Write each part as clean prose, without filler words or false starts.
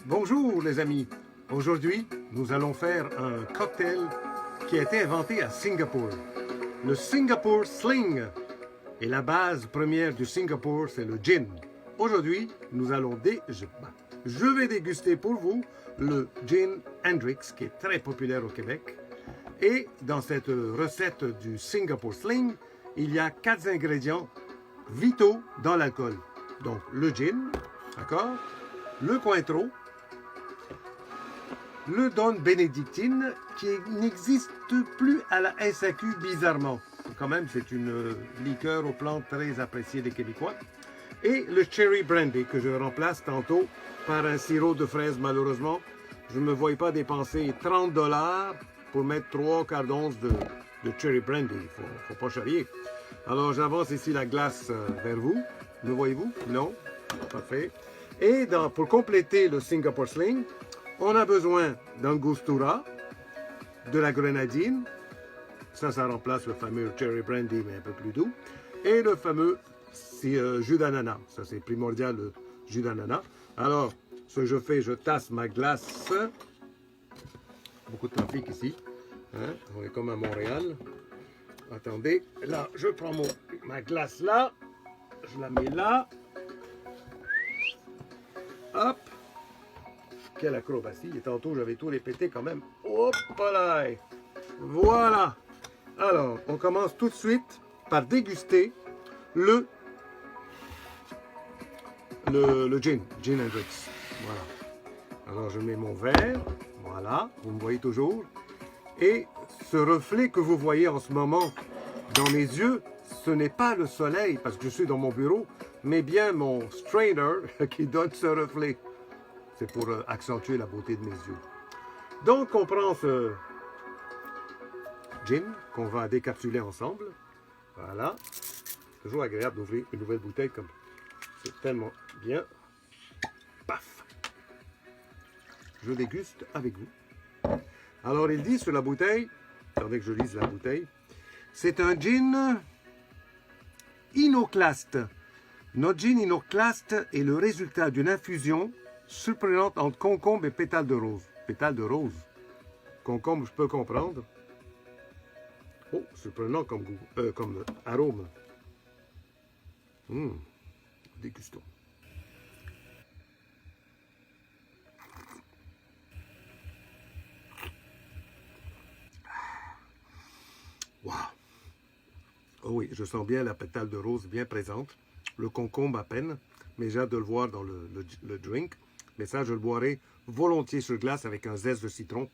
Bonjour les amis, aujourd'hui nous allons faire un cocktail qui a été inventé à Singapour. Le Singapore Sling. Et la base première du Singapour c'est le gin. Aujourd'hui nous allons je vais déguster pour vous le gin Hendrix qui est très populaire au Québec. Et dans cette recette du Singapore Sling, il y a 4 ingrédients vitaux dans l'alcool. Donc le gin, d'accord, le Cointreau, le Don Bénédictine qui n'existe plus à la SAQ bizarrement. Quand même, c'est une liqueur aux plantes très appréciée des Québécois. Et le Cherry Brandy que je remplace tantôt par un sirop de fraise malheureusement. Je ne me voyais pas dépenser 30 $ pour mettre 3 quarts d'once de Cherry Brandy. Il ne faut pas charrier. Alors j'avance ici la glace vers vous. Me voyez-vous? Non? Parfait. Et pour compléter le Singapore Sling, on a besoin d'angostura, de la grenadine, ça remplace le fameux Cherry Brandy mais un peu plus doux, et le fameux jus d'ananas, ça c'est primordial le jus d'ananas. Alors, ce que je fais, je tasse ma glace, beaucoup de trafic ici, hein? On est comme à Montréal. Attendez, là je prends ma glace là, je la mets là, hop. Quelle acrobatie, et tantôt j'avais tout répété quand même. Hop là! Voilà! Alors, on commence tout de suite par déguster le gin Hendrix. Voilà. Alors je mets mon verre, voilà, vous me voyez toujours. Et ce reflet que vous voyez en ce moment dans mes yeux, ce n'est pas le soleil parce que je suis dans mon bureau, mais bien mon strainer qui donne ce reflet. C'est pour accentuer la beauté de mes yeux. Donc, on prend ce gin qu'on va décapsuler ensemble. Voilà. C'est toujours agréable d'ouvrir une nouvelle bouteille comme c'est tellement bien. Paf! Je déguste avec vous. Alors, il dit sur la bouteille, attendez que je lise la bouteille, c'est un gin inoclaste. Notre gin inoclaste est le résultat d'une infusion surprenante entre concombre et pétales de rose. Pétales de rose. Concombre, je peux comprendre. Oh, surprenant comme arôme. Dégustons. Wow. Oh oui, je sens bien la pétale de rose bien présente. Le concombre à peine, mais j'ai hâte de le voir dans le drink. Mais ça, je le boirai volontiers sur glace avec un zeste de citron.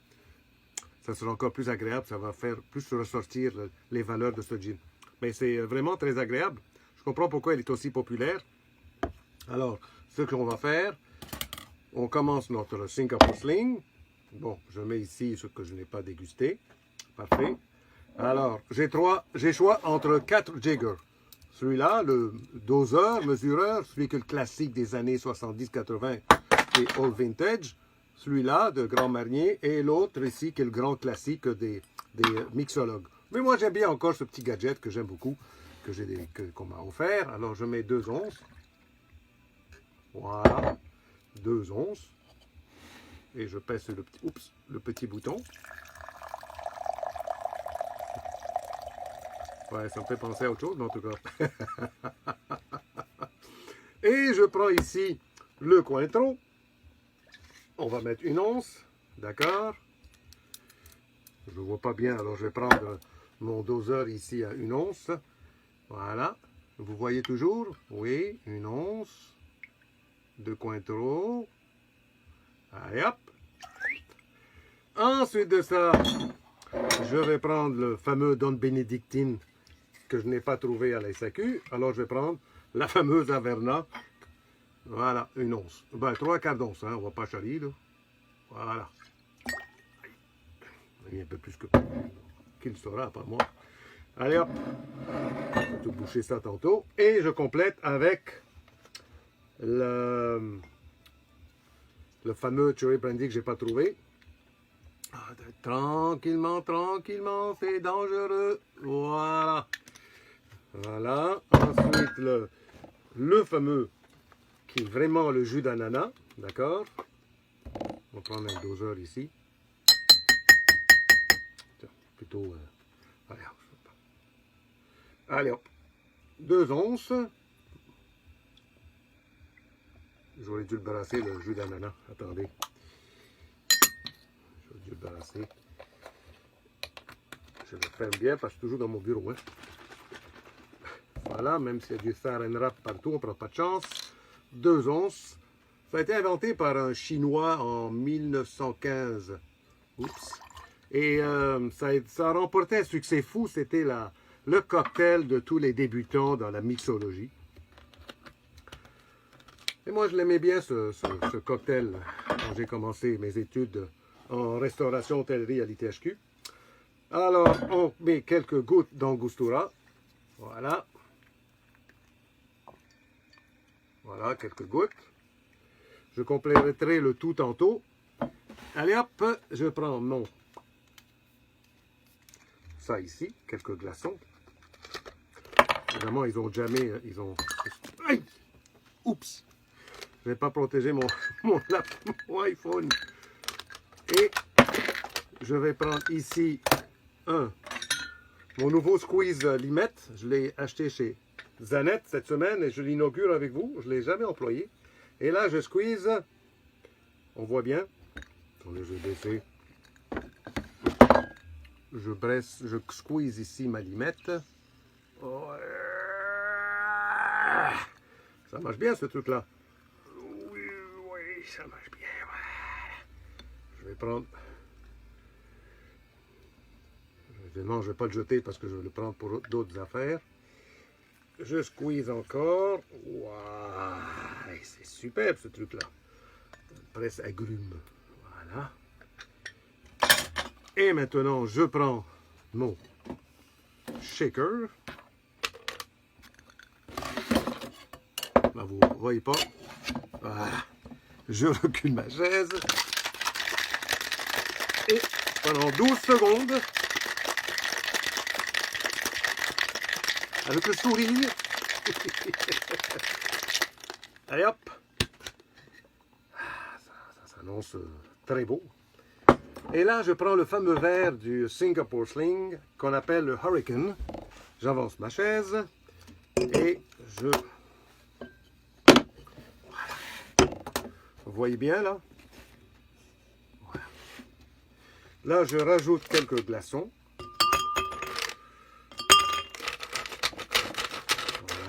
Ça sera encore plus agréable, ça va faire plus ressortir les valeurs de ce gin. Mais c'est vraiment très agréable. Je comprends pourquoi il est aussi populaire. Alors, ce qu'on va faire, on commence notre Singapore Sling. Bon, je mets ici ce que je n'ai pas dégusté. Parfait. Alors, j'ai choix entre 4 jiggers. Celui-là, le doseur, mesureur, celui que le classique des années 70-80 et Old Vintage. Celui-là, de Grand Marnier, et l'autre ici, qui est le grand classique des mixologues. Mais moi, j'aime bien encore ce petit gadget que j'aime beaucoup, qu'on m'a offert. Alors, je mets 2 onces. Voilà, 2 onces. Et je pèse le petit bouton. Ouais, ça me fait penser à autre chose, mais en tout cas. Et je prends ici le Cointreau. On va mettre 1 once, d'accord? Je ne vois pas bien, alors je vais prendre mon doseur ici à 1 once. Voilà. Vous voyez toujours? Oui, 1 once de Cointreau. Allez, hop! Ensuite de ça, je vais prendre le fameux Don Bénédictine que je n'ai pas trouvé à la SAQ. Alors, je vais prendre la fameuse Averna. Voilà, 1 once. Ben, 3 quarts d'once, hein, on ne va pas charrier, là. Voilà. Il y a un peu plus qu'il sera, pas moi. Allez, hop. Je vais tout boucher ça tantôt. Et je complète avec le fameux Cherry Brandy que je n'ai pas trouvé. Tranquillement, tranquillement, c'est dangereux. Voilà. Voilà. Ensuite, le fameux qui est vraiment le jus d'ananas. D'accord? On va prendre un doseur ici. Tiens, plutôt... allez, hop. 2 onces. J'aurais dû le brasser, le jus d'ananas. Attendez. J'aurais dû le brasser. Je le ferme bien parce que c'est toujours dans mon bureau. Hein. Voilà, même s'il y a du saran wrap partout, on ne prend pas de chance. 2 onces. Ça a été inventé par un Chinois en 1915. Oups. Et ça a remporté un succès fou. C'était le cocktail de tous les débutants dans la mixologie. Et moi, je l'aimais bien, ce cocktail, quand j'ai commencé mes études en restauration hôtellerie à l'ITHQ. Alors, on met quelques gouttes d'Angostura. Voilà. Voilà, quelques gouttes. Je compléterai le tout tantôt. Allez hop, je prends mon... ça ici, quelques glaçons. Évidemment, ils ont jamais... Ils ont... Aïe! Oups! Je n'ai pas protégé mon iPhone. Et je vais prendre ici mon nouveau squeeze limette. Je l'ai acheté chez Zanette cette semaine et je l'inaugure avec vous. Je ne l'ai jamais employé. Et là, je squeeze. On voit bien. Attendez, je vais baisser. Je squeeze ici ma limette. Ça marche bien ce truc-là. Oui, ça marche bien. Je vais prendre... Évidemment, je ne vais pas le jeter parce que je vais le prendre pour d'autres affaires. Je squeeze encore. Waouh, c'est superbe ce truc-là. Presse agrume. Voilà. Et maintenant, je prends mon shaker. Là, vous ne voyez pas. Voilà. Je recule ma chaise. Et pendant 12 secondes, avec le sourire, allez hop, ça s'annonce très beau. Et là, je prends le fameux verre du Singapore Sling qu'on appelle le Hurricane. J'avance ma chaise et je... Voilà. Vous voyez bien là? Voilà. Là, je rajoute quelques glaçons.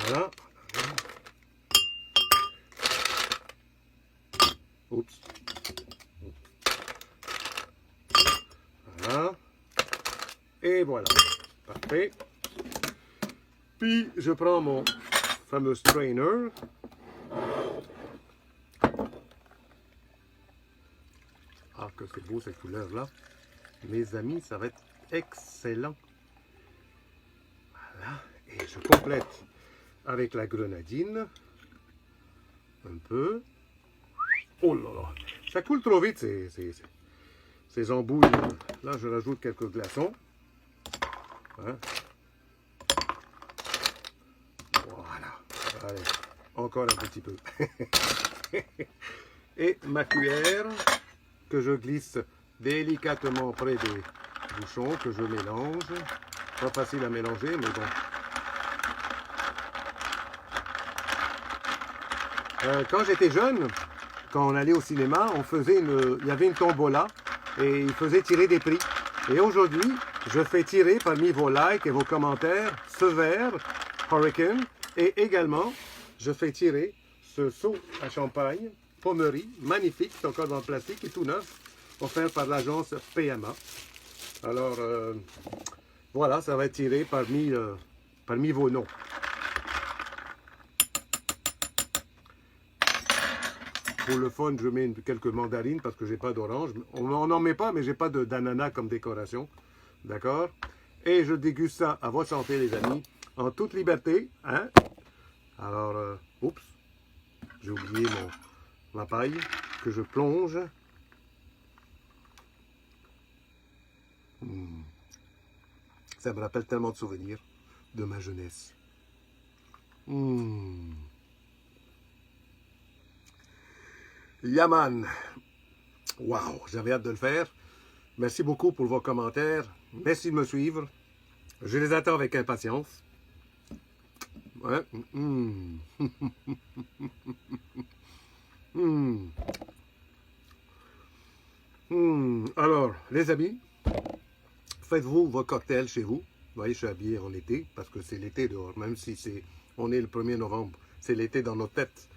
Voilà. Oups. Voilà. Et voilà. Parfait. Puis, je prends mon fameux strainer. Ah, que c'est beau cette couleur-là. Mes amis, ça va être excellent. Voilà. Et je complète avec la grenadine. Un peu. Oh là là. Ça coule trop vite, ces embouilles. Là, je rajoute quelques glaçons. Hein? Voilà. Allez, encore un petit peu. Et ma cuillère que je glisse délicatement près des bouchons, que je mélange. Pas facile à mélanger, mais bon. Quand j'étais jeune, quand on allait au cinéma, il y avait une tombola et il faisait tirer des prix. Et aujourd'hui, je fais tirer parmi vos likes et vos commentaires ce verre Hurricane et également, je fais tirer ce seau à champagne Pommery, magnifique, c'est encore dans le plastique et tout neuf, offert par l'agence PMA. Alors, voilà, ça va être tiré parmi vos noms. Pour le fun, je mets quelques mandarines parce que j'ai pas d'orange. On n'en met pas, mais j'ai pas d'ananas comme décoration. D'accord? Et je déguste ça à votre santé, les amis, en toute liberté. Hein? Alors, oups, j'ai oublié ma paille que je plonge. Ça me rappelle tellement de souvenirs de ma jeunesse. Yaman. Wow, j'avais hâte de le faire. Merci beaucoup pour vos commentaires. Merci de me suivre. Je les attends avec impatience. Ouais. Alors, les amis, faites-vous vos cocktails chez vous. Vous voyez, je suis habillé en été parce que c'est l'été dehors. Même si on est le 1er novembre, c'est l'été dans nos têtes.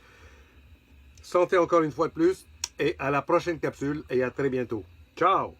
Santé encore une fois de plus et à la prochaine capsule et à très bientôt. Ciao!